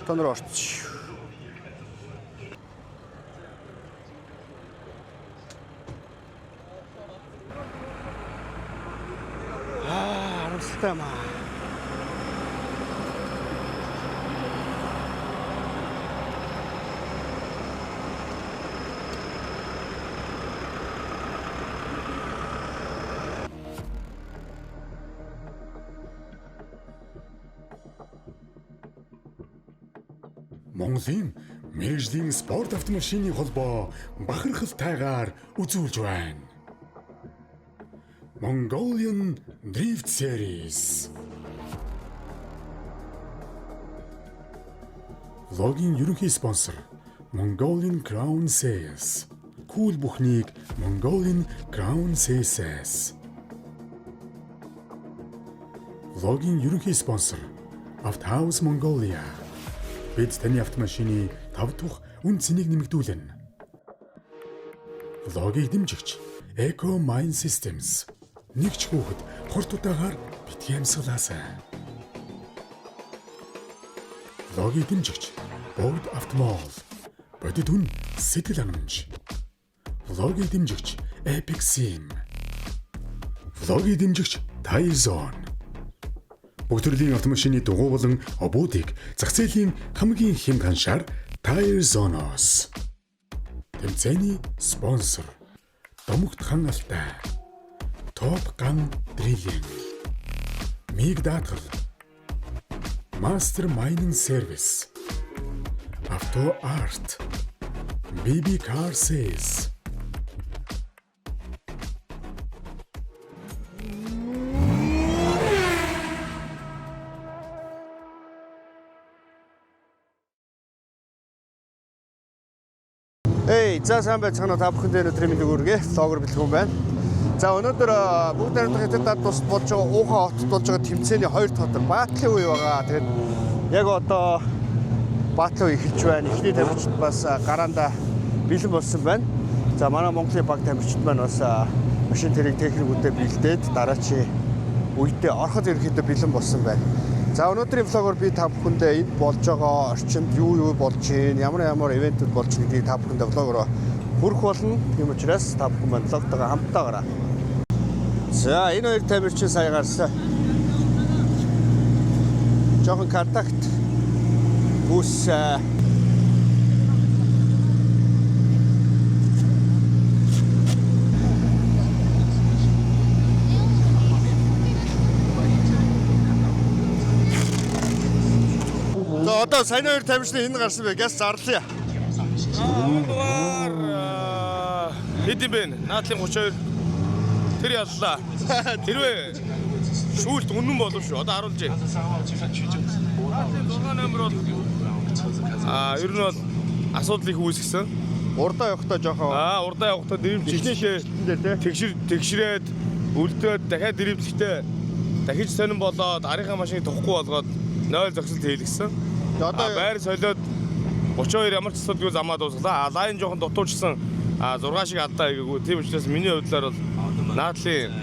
автон руу орчих. Харамсалтай маа. Монголын мэргэжлийн спорт автомашины холбоо бахархалтайгаар үзүүлж байна. Mongolian Drift Series. Логийн ерөнхий спонсор Mongolian Crown Sales. Кул бүхнийг Mongolian Crown Sales. Логийн ерөнхий спонсор Автоhaus Mongolia. Бид таны автомашины 5 дахь үн цэнийг нэмэгдүүлнэ. Логийг дэмжигч Eco Mine Systems. Нэгч хүүхэд хортуудаагаар битгий амьсгалаасай. Логийг дэмжигч Богд Автомол. Бодит үн сэтгэл ханамж. Логийг дэмжигч Epic Sim. Логийг дэмжигч Tire Zone. Бүх төрлийн автомашины дугуй болон обуудыг зах зээлийн хамгийн хэм ханшаар Tire Zone-оос. Тэмцээний спонсор Домогт хан алтай. Топ ган дрилинг. Миг даатгал. Master Mining Service. Auto Art. BB Car Sales. За сайн байцгаана та бүхэнд өнөөдрийн мэндийг хүргэе. Влогер бэлгүүн байна. За өнөөдөр бүгд найрамдах хятадд тус болж байгаа Ухаан хотод болж байгаа тэмцээний 2 тодор баатлын үе байгаа. Тэгээд яг одоо баатлын үе эхэлж байна. Эхний тамирчид бас гараанда бэлэн болсон байна. За манай Монголын баг тамирчид маань бас машин тэрэг техникүүдээ бэлдээд дараачийн үедээ ороход ерөнхийдөө бэлэн болсон байна. За өнөөдрийн влогоор би та бүхэндээ энд болж байгаа орчинд юу болж байна, ямар ивентүүд болж байгаа гэдгийг та бүхэндээ влогоор хүргэх болно. Тийм учраас та бүхэн маань влогтойгоо хамтдаа гараа. За энэ хоёр тамирчин сая гарсан. Жохон контакт бүс одоо сайн хоёр тамирчны энэ гарсан бэ? Газ зарлаа. Дугаар хэдэн бэ? Наадлын 32 тэр яллаа. Тэрвээ шүүлт үнэн болов шүү. Одоо харуулж байна. Наадлын 6 номер бол ер нь бол асуудал их үүсгэсэн. Урдаа явахдаа жоохон урдаа явахдаа дэрэмжлээ. Тэгшрээд үлдээд дахиад дэрэмжлэхдээ дахиж сонирн болоод арийнхаа машиныг тухгүй болгоод 0 зогсолт хийлгсэн. Одоо байр солиод 32 ямар ч асуудалгүй замаа дуусглаа. Лайн жоохон дутуучсан 6 шиг алдаа хийгээгүй. Тийм учраас миний хувьдлаар бол наадлын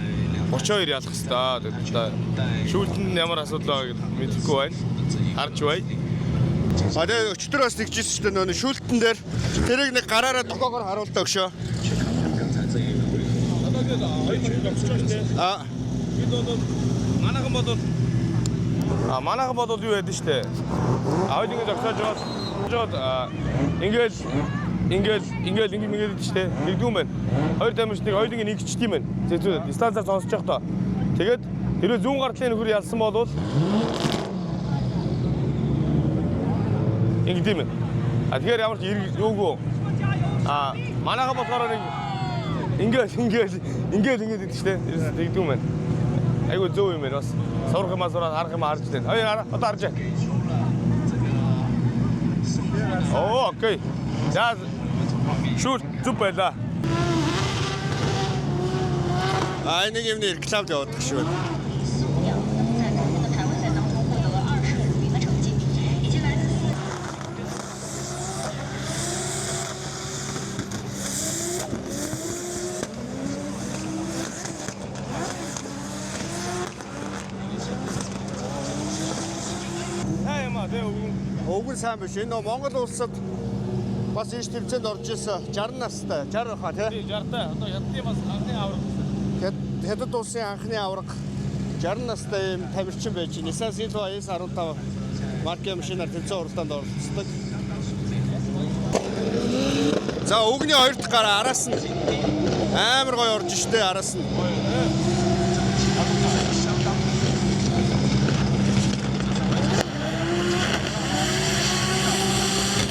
32 ялах хэвээр. Шүүлт нь ямар асуудал байгааг мэдэхгүй байна. Харж бай. Тэгээ өчтөр бас тэгжсэн шүү дээ нөө шүүлтэн дээр тэрийг нэг гараараа дохоогоор харуултаа өгшөө. Одоо гээд хоёр зогсож байна. Бид бол манайхан бодвол юу яд нь штэ. Аваад ингэ зогсоож байгаа. Ингээд штэ. Нэгдүн байна. Хоёр тамирчныг хоёулынг нэгчт юм байна. Зэцүүд дистанцаар сонсож явах тоо. Тэгээд хэрвээ зүүн гартлын нөхөр ялсан бол ингэж юм. Тэгэхээр ямар ч юугүй. Манайхан болохоор нэг ингээд гэдэг штэ. Нэгдүн байна. Айгу зөв юм байна бас. Сурах юмаа сураад харах юмаа харж байна. Хоёр одоо харж байна. Оо, окей. За шүүл зүг байлаа. Нэг юмны рекламд явуулдаг шүү. Уг нь сайн биш. Энэ нөө Монгол улсад бас ийш тэмцээнд орж исэн 60 настай 60 хаа тий. 60-тай. Одоо хятадын бас анхны авраг. Хятад улсын анхны авраг 60 настай юм тамирчин байж байна. Nissan Silva S15 маркийн машинаар тэмцээн уралдаанд оролцдог. За өгний хоёр дахь гараа араас нь амар гоё орж штэ араас нь.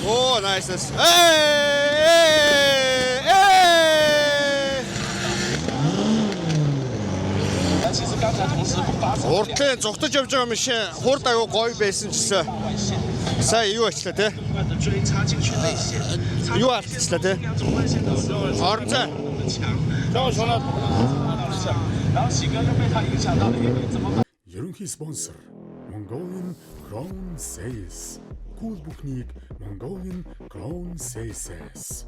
Оо nice. Уртлын зүгтэж явж байгаа машин хурд аягүй гоё байсан чсэн. Сая юу ачлаа те? Юу алдчихлаа те? Орцоо. Ерөнхий спонсор Mongolian Crown Sales. Кул бүхнийг Mongolian Crown Sales.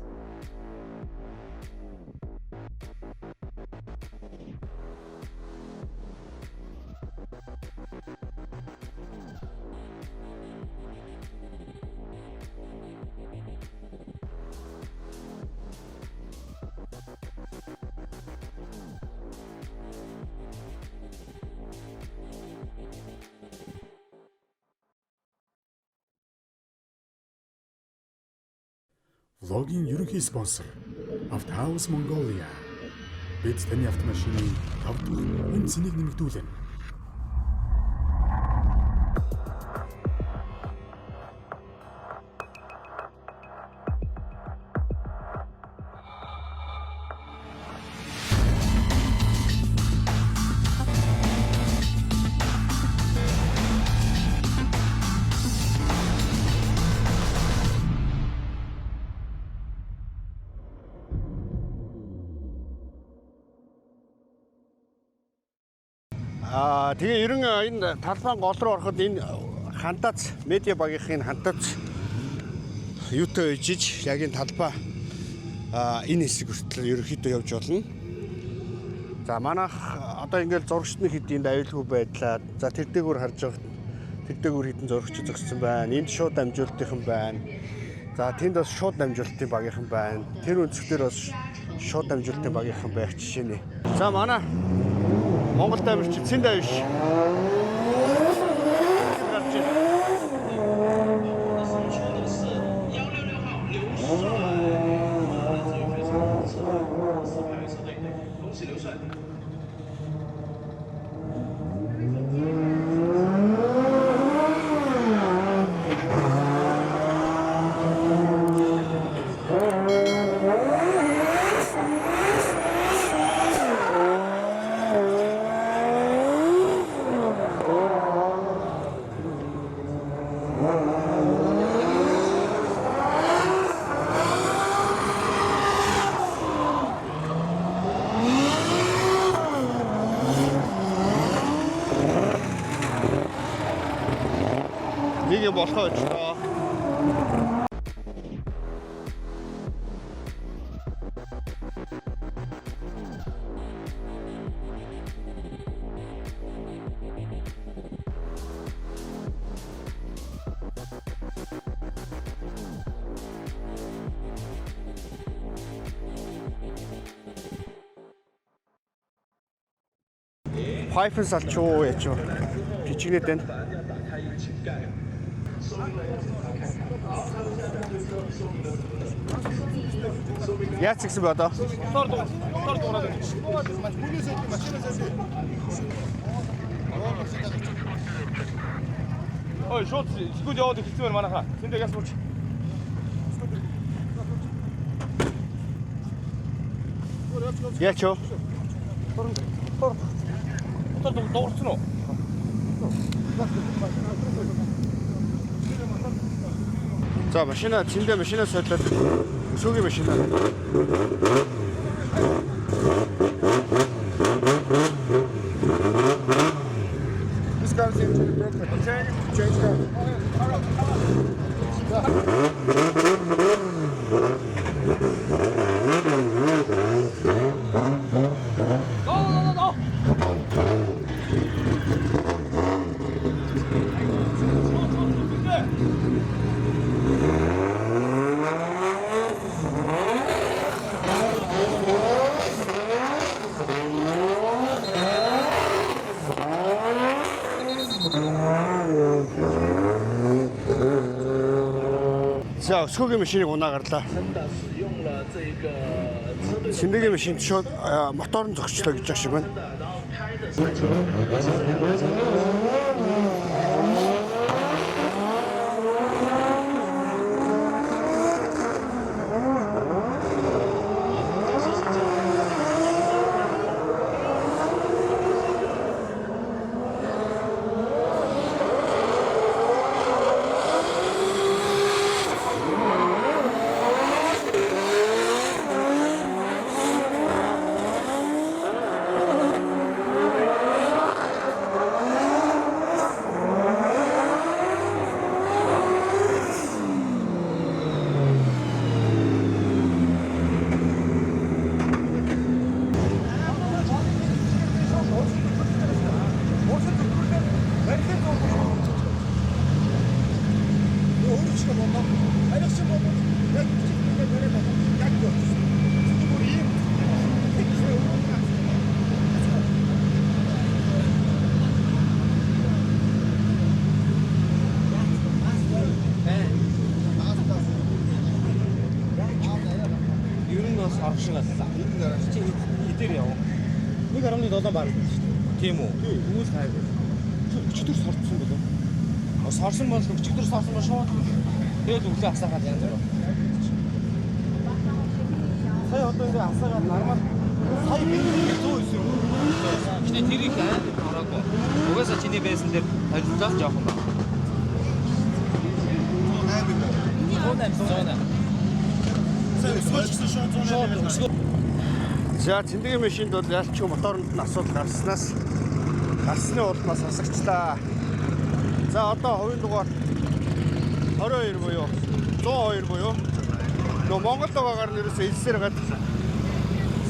Влогийн ерөнхий спонсор Автоhaus Mongolia. Бид таны автомашины 5 дахь үн цэнийг нэмэгдүүлнэ. Тэгээ ерөн энэ талбайн гол руу ороход энэ хандаац медиа багийнхын хандаац юутай ижиж яг энэ талбай энэ хэсэг хүртэл ерөнхийдөө явж болно. За манайх одоо ингээл зурагчдын хэдийн аюулгүй байдлаа. За тэр дээгүүр харж байгаа тэр дээгүүр хэдэн зурагч зогссон байна. Энд шууд дамжуулалтын байна. За тэнд бас шууд дамжуулалтын багийнхан байна. Тэр өнцгтэр бас шууд дамжуулалтын багийнхан байх жишээ нэ. За манай Монгол тамирчин Цэндэ биш. Нэг юм болохоо өчтөө. Пайфын салчуу яч юу. Жижигнээд байна. Яац гэсэн бэ одоо? Мотор дуурайд. Ой, шууд скууд яваад ихсэн байна манайхаа. Тэндээ газ мууч. Яач юу? Мотор дуурсан уу? За машина Цэндэ машина солиод өсөгийн машина. This car is actually broken. Change car. Go. За өсгөөгийн машиныг унаа гарлаа. Синдэгийн машин шууд мотор нь зогчлоо гэж шиг байна. Тийм үү? Үүс хайр. Өчтөр сорцсон болов. Сорсон бол өчтөр сорсон бол шууд. Тэгээд өглөө асаагаад янз бүр. Сая одоо ингэ асаагаад нормал сая бензин 109. Гэтэ тэр их хараагүй. Угаасаа чиний байсан дээр харилцаах жоохон байна. 108. За цэндгийн машинд бол ялчгүй моторонд нь асуудал гарсны улмаас хасагчлаа. За одоо хувийн дугаар 22 буюу 102 буюу нөө Монгол дугаагаар нэрээс элсээр гад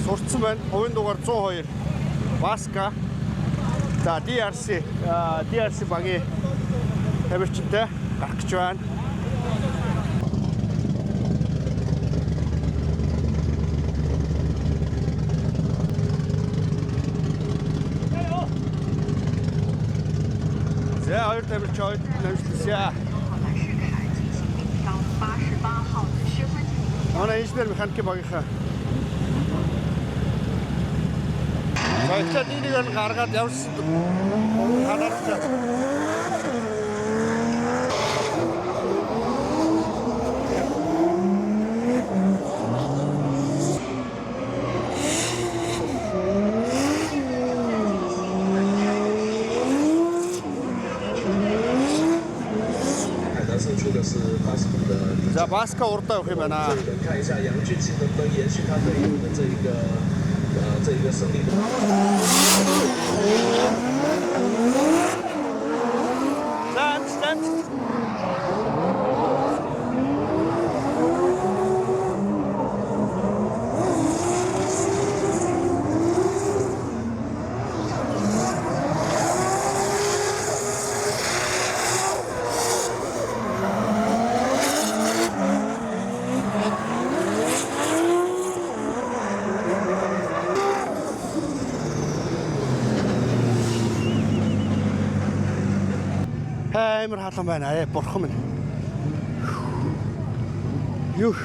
сурцсан байна. Хувийн дугаар 102 Баска. За DRC багийн тамирчинтай гарах гэж байна. За хоёр тамирч намжлаа. Манай инженер механик багийнхаа. За ихлээр энийг нь гаргаад явсан. Хадгалцаа. За Баска урдаа явах юм байна. 看一下杨俊庆能不能延续他队友的这一个胜利。 Амар халуун байна. Бурхан минь. Юу.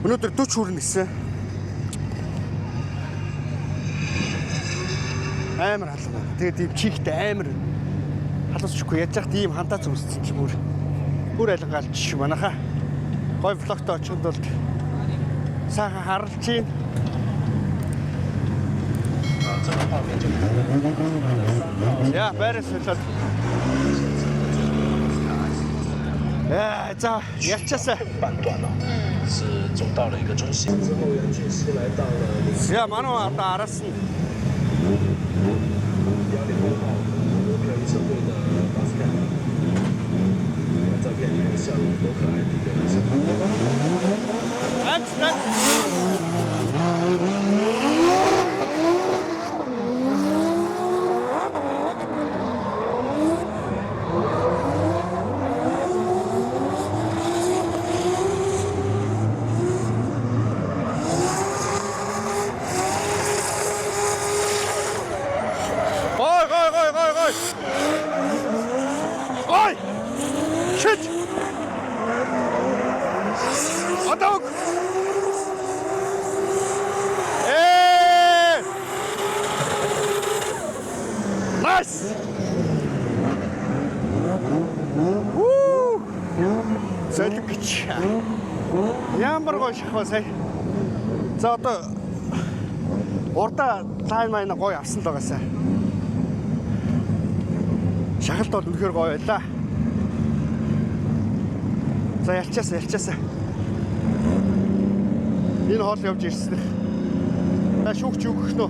Өнөөдөр 40 хүрнэ гэсэн. Амар халуун байна. Тэгээд ийм чихтэй амар халуусчихгүй яаж яхад ийм хантаа зүссэн чи бүр айлгаалч шүү манайха. Гой влогт очиход бол сайхан харалж чинь. Ja, бәрээс солиод. За, ялчаасаа. 半段了，是走到了一个中心。之后杨俊熙来到了。 Ja, манай одоо араас нь 106号罗密欧医生队的巴斯坎。照片里面笑容多可爱的一个医生。 За Ой! Shit! Атаг! Nice! Woo! Солигч. Ямар гоё шахав сая. За одоо урдаа лайн маань гоё авсан л байгаасаа. Шахалт бол үнэхээр гоё байлаа. За ялчаасаа. Энэ хоол явж ирсэн. Шүүгч юу гэх нөө?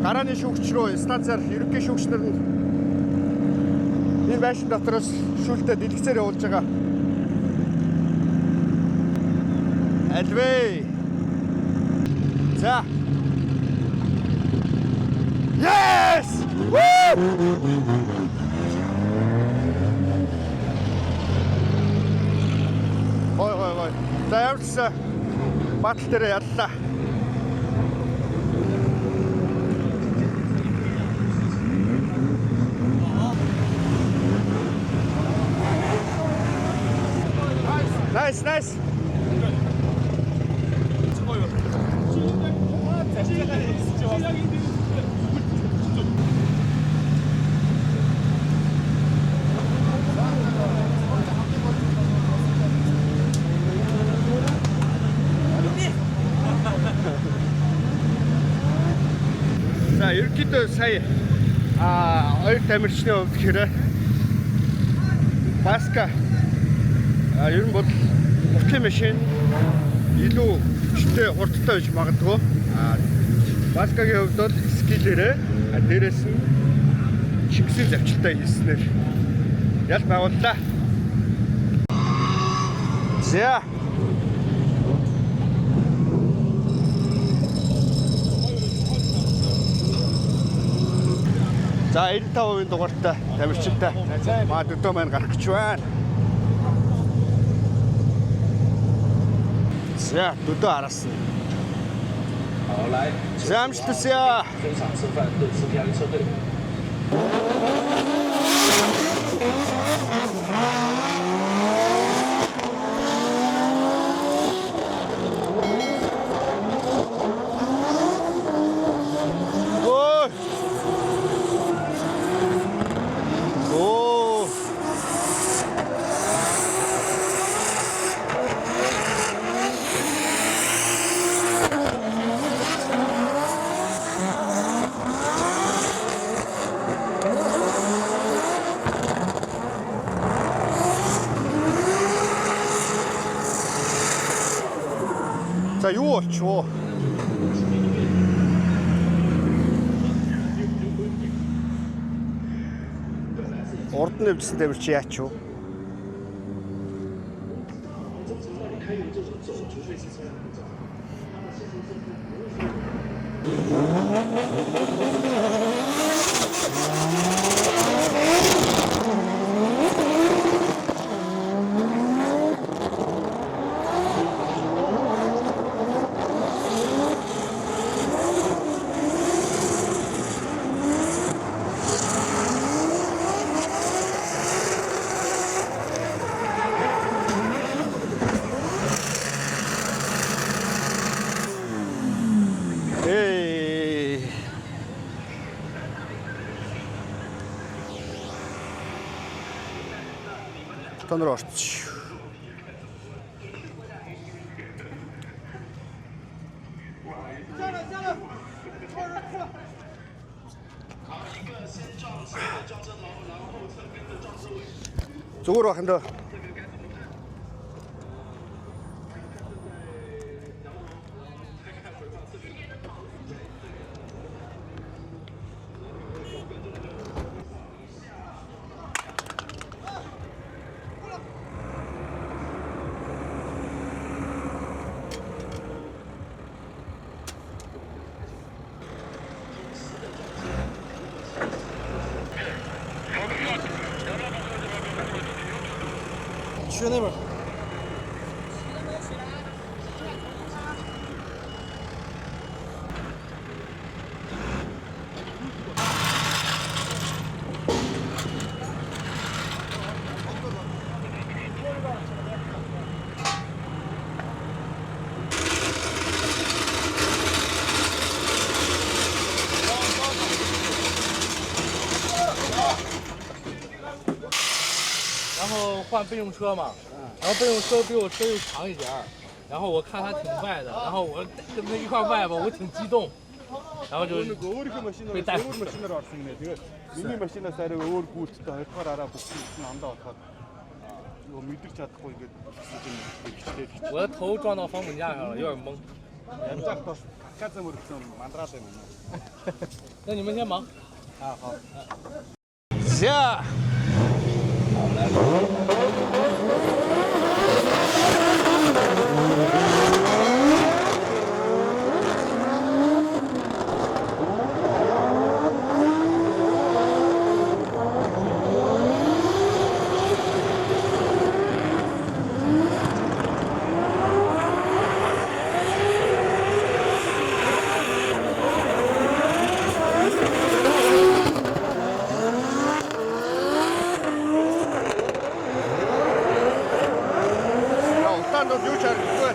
Гарааны шүүгч рүү станцаар ерөнхий шүүгчнэр нь энэ байшин дотроос шүүлтээ дэлгэцээр явуулж байгаа. Альвэ. За. Yes! Woo! Ой. За явуулсан. Батал дээр яллаа. Nice. За ерөнхийдөө сая хоёр тамирчны хувьд гэхээр Баска ер нь бол уртлын машин илүү хүчтэй хурдтай байж магадгүй. Баскагийн хувьд бол скилэрээ дээрээс нь чигсэл завчилтаа хийснээр ял байгууллаа. За. За 95% дугаартай тамирчинтай маа дөдөө маань гарах гэж байна. За дөдөө араас. 好，来， За амжилтсаа. 非常示范对斯皮亚利车队。 За юу болчихвоо? Урд нь өвчсөн дээр чи яач вэ? Тонор орч. Зүгээр бахын дөө. Шөнөмөр. 后换备用车嘛，然后备用车比我车又长一点儿，然后我看他挺卖的，然后我跟他一块卖吧，我挺激动，然后就 өөрийнхөө машинаар Би дай- өөр машинаар орсон гинэ. Тэгээд миний машинаас арай өөр гүйлттэй хоёрдугаар араа бүгд намдаа болохоор нөгөө мэдэрч чадахгүй ингээд хичтэй. 我的头撞到防滚架上了，有点懵。 янзаар бас какаца мөрөгсөн мандраад байна. 那你们先忙。 За. Улаан юу ч харахгүй.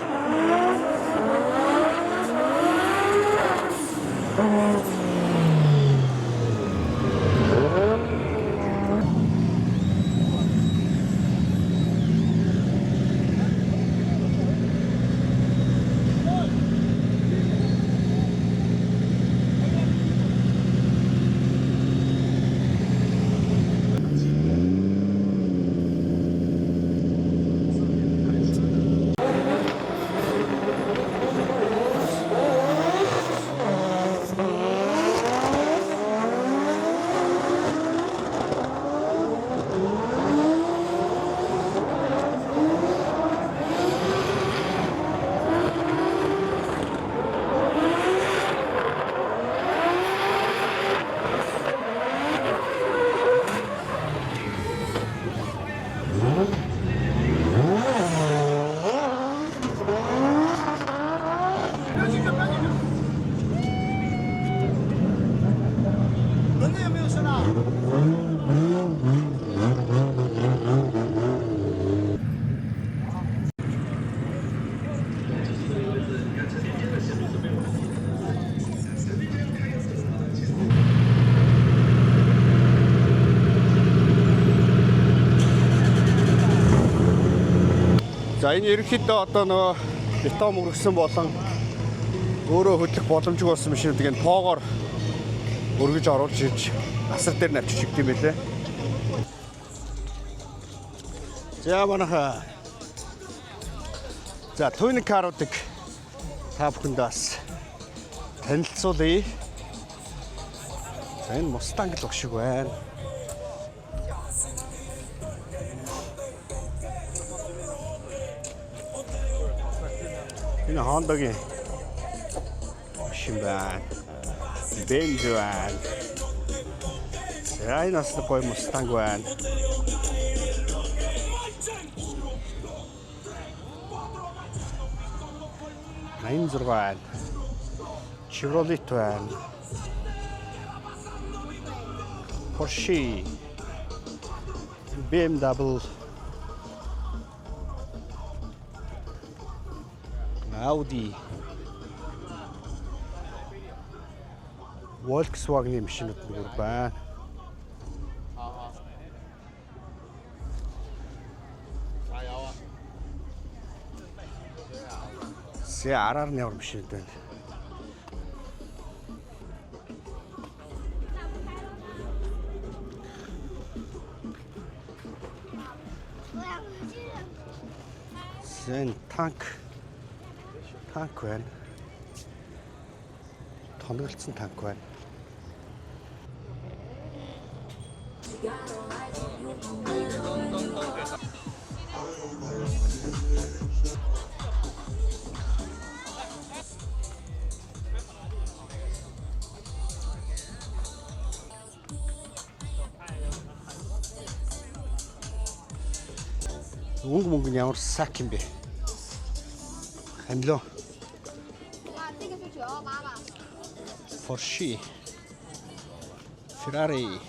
За энэ ерөнхийдөө одоо нөгөө бетон мөргсөн болон өөрөө хөдлөх боломжгүй болсон машинуудыг энэ тоогоор өргөж оруулж ирж асар дээр навчиж өгд юм байлээ. За манайха. За түүний каруудыг та бүхэнд бас танилцуулъя. За энэ Mustang л шиг байна. Энэ Honda-гийн машин байна. Benz байна. За энэ бас гоё Mustang байна. Хайнзер байна. Chevrolet байна. Porsche. BMW. Audi. Volkswagen-ийн машинууд бүр байна. Сэ араар явар машинууд байна. Зэн танк байна. Тоноглолцсон танк байна. Мөнгө нь ямар сак юм бэ? Ханлоо. Porsche, Ferrari.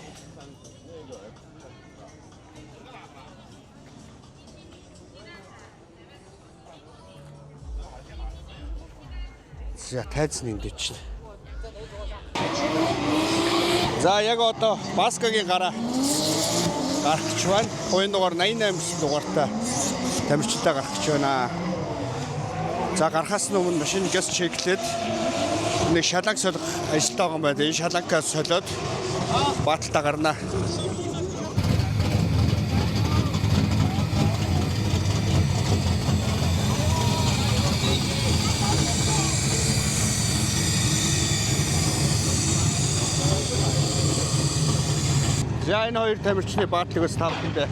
За тайзны дэвч. За яг одоо Баскагийн гараа гарах гэж байна. Хувийн дугаар 88 гэсэн дугаартай тамирчилтаа гарах гэж байна. За гарахаас өмнө машин газ чеклээд нэг шаланг солих ажилтаа байгаа юм байна. Энэ шалангаа солиод Бааталтаа гарна. За энэ хоёр тамирчны Баатлагаас тавтандаа.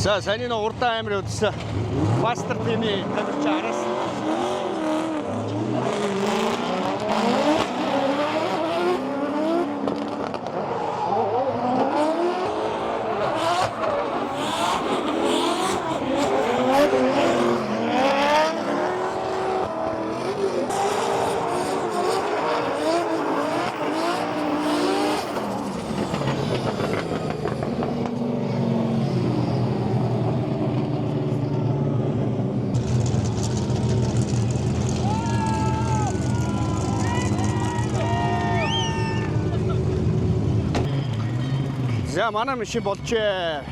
За саний нэг урдаан амир өдсөн. Мастер тимийн тамирч араас. За манай машин болжээ.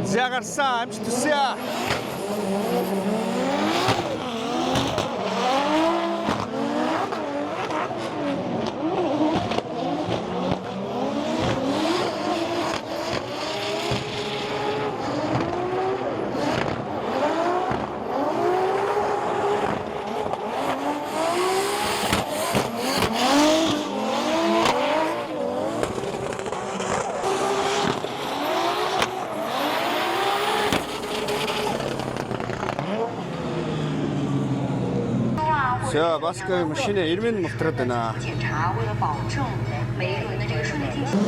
За гарсан амжилт хүсье. 자, 마스크 машин에 ирмэн мултраад байна. 检查为了保证每一轮的这个顺利进行。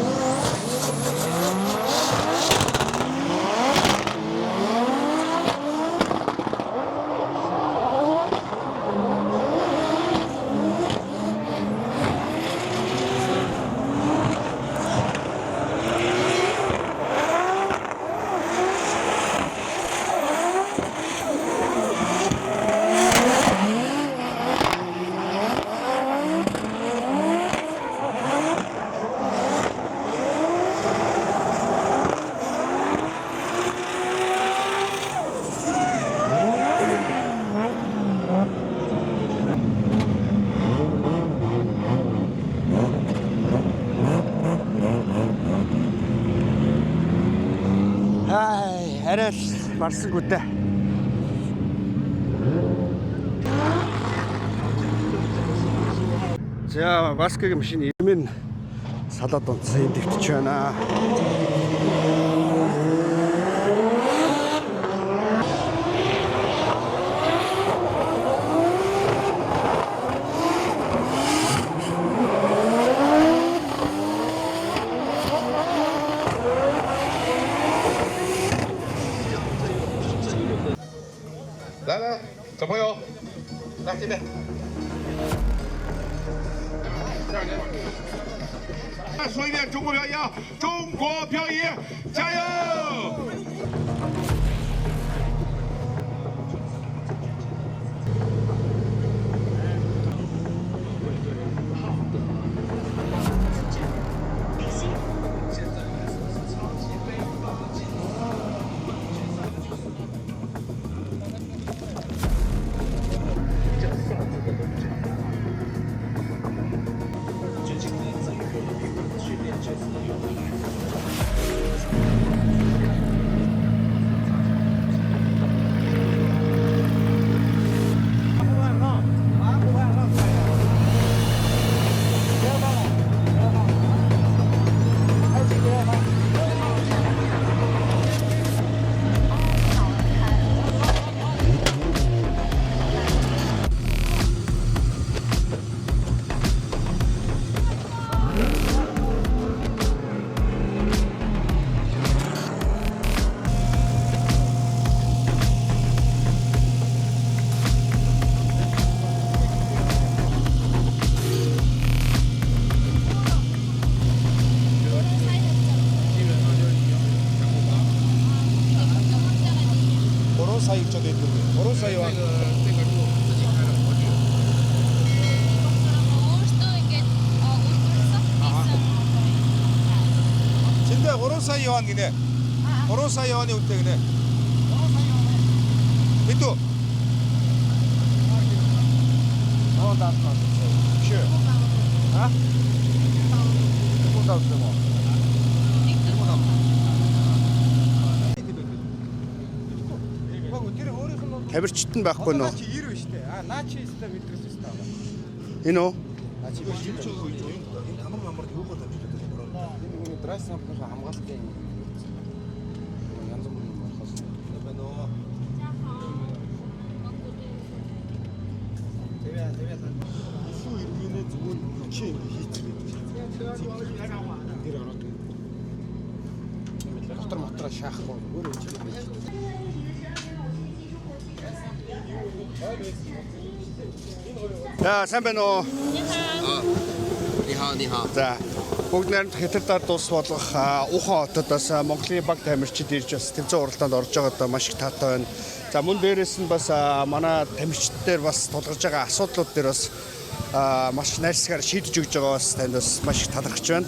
арай л барсангүй дээ. За Баскагийн машин ирмэн салаад унтсан дэвтэж байна.来来，小朋友，来这边。再说一遍，中国漂移啊！中国漂移，加油！ 军情的资源和平训练这次有利于 сая гэж бодоод байдаг. 3 сая юан. Зэндээ 3 сая юан гинэ. 3 сая юаны үнэтэй гинэ. 3 сая юан. Мэдүү. Oo даасан. Шээ. А? Юу даасан бэ? Тамирчид нь байхгүй нөө. 90 биш үү? А наа чи өстө мэдрээс өстө байгаа. Энэ үү? Наа чи биш үү? Энэ хамар юугаар тавьчихдаг юм бэ? Энэ драйс сампнаас хамгаалтын янз бүрийн болохоос байна уу? Тэгээ. Сүү иргэнэ зүгээр чи хийчих. Тэр ороод. Дотор мотор шаахгүй өөр юм. За сайн байна уу? Ни хаа. За бүгд найрамд хятадаар дус болох Ухан хотоос Монголын баг тамирчид ирж бас тэмцээн уралдаанд орж байгаадаа маш их таатай байна. За мөн дээрээс нь бас манай тамирчидээр бас тулгарч байгаа асуудлууд дээр бас маш найрсгаар шийдэж өгж байгаа бас танд бас маш их талархаж байна.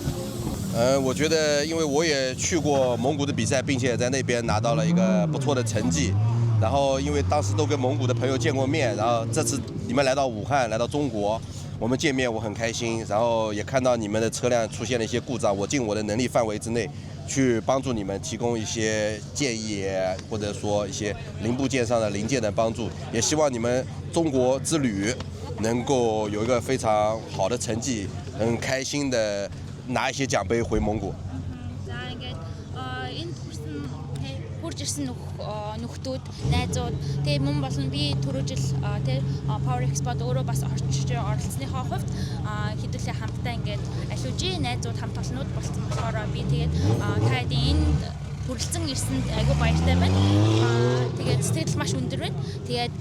我觉得，因为我也去过蒙古的比赛，并且在那边拿到了一个不错的成绩。然后，因为当时都跟蒙古的朋友见过面，然后这次你们来到武汉，来到中国，我们见面我很开心。然后也看到你们的车辆出现了一些故障，我尽我的能力范围之内去帮助你们，提供一些建议，或者说一些零部件上的零件的帮助。也希望你们中国之旅能够有一个非常好的成绩，很开心的。 拿一些奖杯回蒙古。 За ингээд энэ хурж ирсэн нөхдүүд, найзууд тэгээ мөн болон би түрүү жил тэгээ Power Expo-д өөрөө бас оролцсныхоо хувьд хэдүүлээ хамтдаа ингээд алиужи найзууд хамт олнууд болсон болохоор би тэгээд та хэдийн энэ хүрэлцэн ирсэнд айгүй баяртай байна. Тэгээд сэтгэл маш өндөр байна. Тэгээд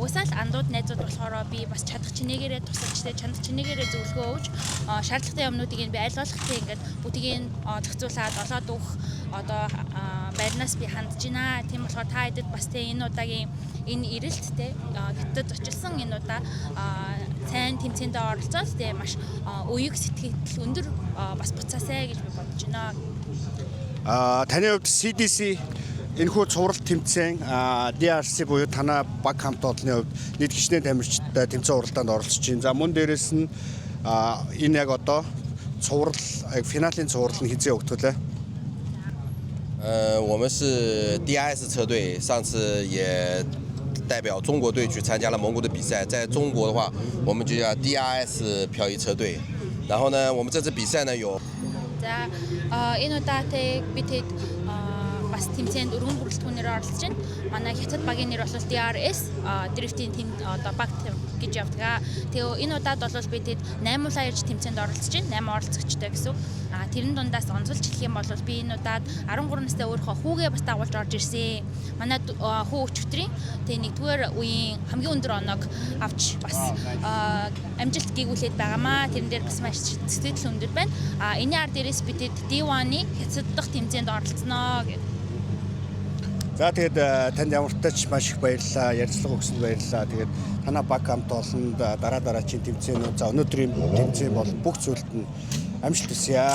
уусаал андууд найзууд болохоор би бас чадах чинээгээрээ тусалж чанд чинээгээрээ зөвлөгөө өгч шаардлагатай юмнуудыг би аль болох тэг ингээд бүгдийг зохицуулаад олоод өгөх одоо байрнаас би хандж байна. Тийм болохоор та хэдэд бас тэг энэ удаагийн энэ ирэлт тэг хятад очилсан энэ удаа сайн тэмцээнд оролцоод тэг маш үеиг сэтгэл өндөр бас буцаасай гэж би бодож байна. Таны хувьд CDC энэхүү цуврал тэмцээн DRC буюу танай баг хамт олонны хувьд нийт гишнээ тамирчидтай тэмцээн уралдаанд оролцож байна. За мөн дээрэс нь энэ яг одоо цуврал финалийн цуврал нь хизээ өгтөлээ. 我们是 DRS 车队，上次也代表中国队去参加了蒙古的比赛。在中国的话，我们就叫 DRS 漂移车队。然后呢，我们这次比赛呢有。 За энэ удаатай бид бас тэмцээнд өргөн бүрэлдэхүүнээр оролцож байна. Манай хятад багийн нэр бол DRS дрифтийн тим одоо баг гэж явдаг. Тэгээ энэ удаад бол бид 8 улаан ирж тэмцээнд оролцож байна. 8 оролцогчтой гэсэн. Тэрэн дундаас онцолж хэлэх юм бол би энэ удаад 13 настай өөрийнхөө хүүгээ бас дагуулж орж ирсэн. Манай хүү өчигдрийн тэгээ нэгдүгээр үеийн хамгийн өндөр оноог авч бас амжилт гээгүүлээд байгаамаа. Тэрэн дээр бас маш сэтгэл өндөр байна. Энэний ард дээрээс бид D1-ы хятад дахь тэмцээнд оролцсноо гэх. За тэгээд танд ямар ч тач маш их баярлалаа. Ярилцлага өгсөнд баярлалаа. Тэгээд танай баг хамт олонд дараагийн тэмцээнүүд за өнөөдрийн тэмцээн бол бүх зүйлд нь амжилт хүсье.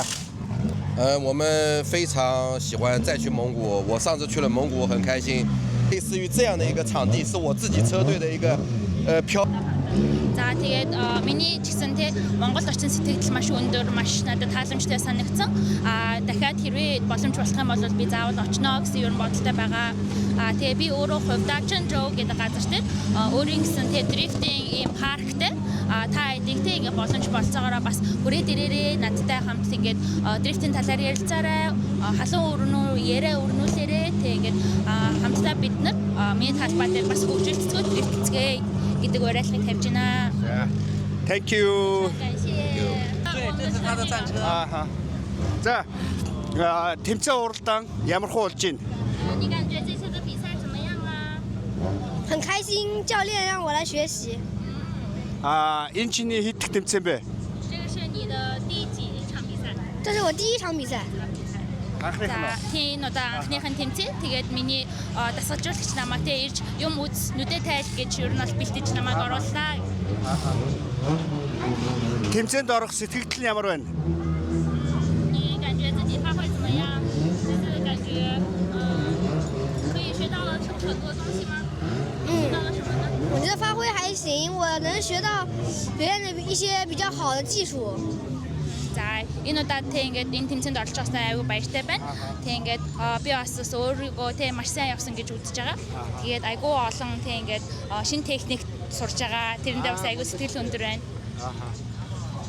我们非常喜欢再去蒙古。我上次去了蒙古，很开心。类似于这样的一个场地，是我自己车队的一个漂。 За тэгээд миний ч гэсэн те Монгол орчин сэтгэл маш өндөр, маш надад тааламжтай санагдсан. Дахиад хэрвээ боломж болох юм бол би заавал очно гэсэн юм бодолтой байгаа. Тэгээ би өөрөө хувьдаа Чанчжоу гэдэг газар те өөрийн гэсэн те дрифтинг ийм парктэй та хэдийг те ингээ боломж болцоогоор бас хүрээд ирээрээ надтай хамт ингээд дрифтинг талаар ярилцаарай. Халуун өрнөө яриа өрнүүлээрээ те ингээд хамтдаа бид нар миний талбай дээр бас хөгжүүлцгөө дрифтцгээ гэдэг уриалгыг тавьж байна. Thank you. 对，这是他的战车。 За тэмцээн уралдаан ямар хуу болж байна? 你感觉这次的比赛怎么样啊？很开心，教练让我来学习。 Энэ чиний хэд дэх тэмцээн бэ? 这个是你的第几场比赛？这是我第1场比赛。тийм одоо анхныхын тэмцээн. Тэгээд миний дасгалжуулагч намайг тэ ирж юм үз нүдэ тайл гэж ер нь бол бэлтэж намайг орууллаа. Тэмцээнд орох сэтгэл нь ямар байна? 你感觉自己发挥怎么样？就是感觉可以学到了很多东西吗？学到了什么呢？我觉得发挥还行，我能学到别人的一些比较好的技术。 За энэ удаад тэг ингээд энэ тэмцээнд орж байгаасаа аюу баяртай байна. Тэг ингээд би бас өөрийгөө тэг маш сайн явсан гэж үзэж байгаа. Тэгээд айгүй олон тэг ингээд шинэ техник сурж байгаа. Тэрэндээ бас айгүй сэтгэл өндөр байна.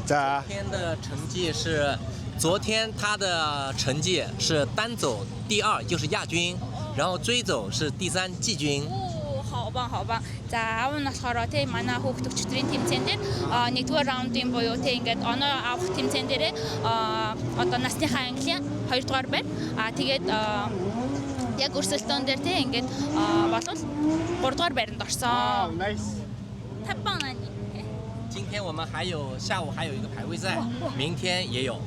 За. 今天的成绩是，昨天他的成绩是单走第2，就是亚军，然后追走是第3季军。 好棒好棒. За аав нь болохоор тэг манай хүүхд өчтөрийн тэмцээн дээр нэгдүгээр раундын буюу тэг ингээд оноо авах тэмцээн дээрээ одоо насныхаа английн 2-дугаар байна. Тэгээд яг өрсөлдөөн дээр тэг ингээд болвол 3-дугаар байранд орсон. Nice. 太棒了你. 今天我们下午还有一个排位赛，明天也有。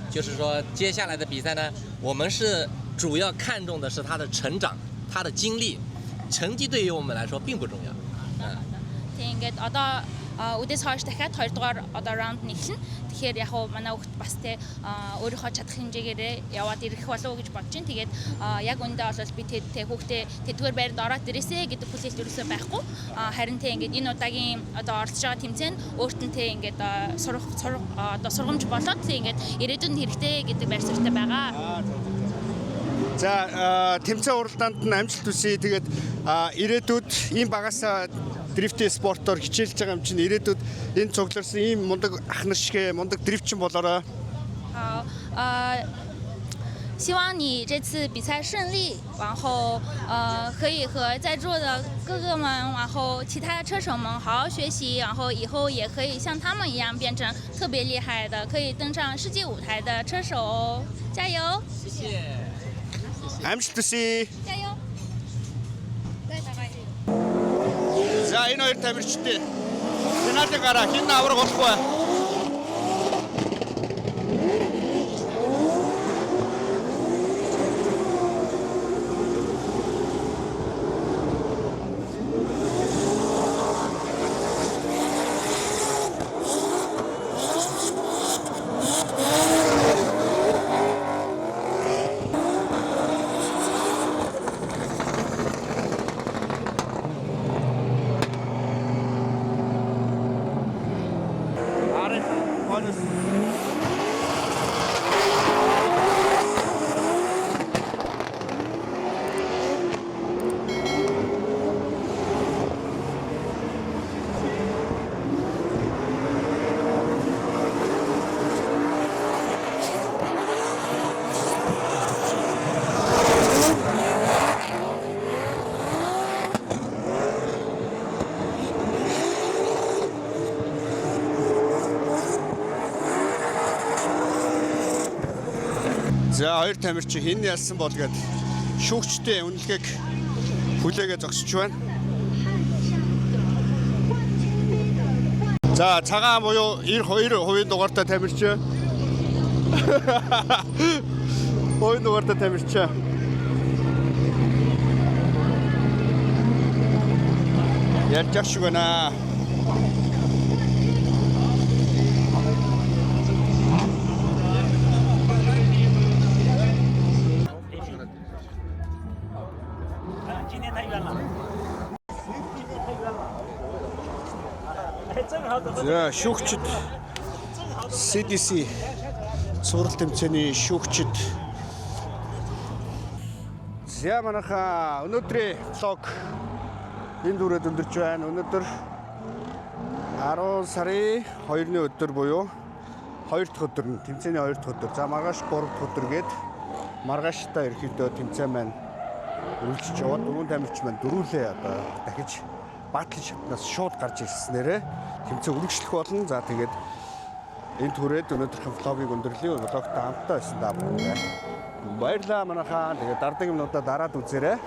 就是说接下来的比赛呢，我们是主要看重的是他的成长，他的经历。 成绩对于我们来说并不重要。Тэг ингээд одоо үдээс хойш дахиад 2-дугаар одоо раунд нэхлэн. Тэгэхээр яг уу манай хүүхд бас тэ өөрийнхөө чадах хэмжээгээр яваад ирэх болов уу гэж бодож байна. Тэгээд яг үндэ бол би тэ хүүхдээ тэдгээр байранд ороод ирээсэ гэдэг хүлээлт ерөөсөө байхгүй. Харин тэ ингээд энэ удаагийн одоо оролцож байгаа тэмцээн өөрт нь тэ ингээд сургамж болоод тэ ингээд ирээдүйд хэрэгтэй гэдэг байр суурьтай байгаа. За тэмцээн уралдаанд нь амжилт хүсье. Тэгээд ирээдүйд ийм багасаа дрифт спортоор хичээлж байгаа юм чинь ирээдүйд энэ цугларсан ийм мундаг ах нар шиг мундаг дрифтчин болоорой. 希望你这次比赛顺利，然后可以和在座的哥哥们，然后其他车手们好好学习，然后以后也可以像他们一样变成特别厉害的，可以登上世界舞台的车手哦！加油！谢谢。 амжилт хүсье.加油！ За энэ хоёр тамирчтай. Финалыг гараа хин авраг болохгүй. За хоёр тамирч хин ялсан бол гээд шүүгчтэй үнэлгээг хүлээгээ зогсож байна. За цагаан буюу 92% дугаартай тамирч. Ой дугаартай тамирч. Ярьж шиг байна. За шүүгчд CDC сурал тэмцээний шүүгчд. За манайха өнөөдрийн влог энэ дүрээд өндөрч байна. Өнөөдөр 10 сарын 2-ны өдөр буюу 2 дахь өдөр нь тэмцээний 2 дахь өдөр. За маргааш 3 дахь өдөр гээд маргааштай ерөөхдөө тэмцээн маань үргэлжлэж яваад дөрвөн тамирч маань дөрүүлээ одоо дахиж баатлын шатнаас шууд гарч ирснээрээ тэмцээн үргэлжлэх болно. За тэгээд энэ түрээд өнөөдрийн влогийг өндөрлөе. Влогтой хамтдаа байсан даа. Баярлалаа манайхаа. Тэгээд дараагийн минутаа дараад үзээрэй.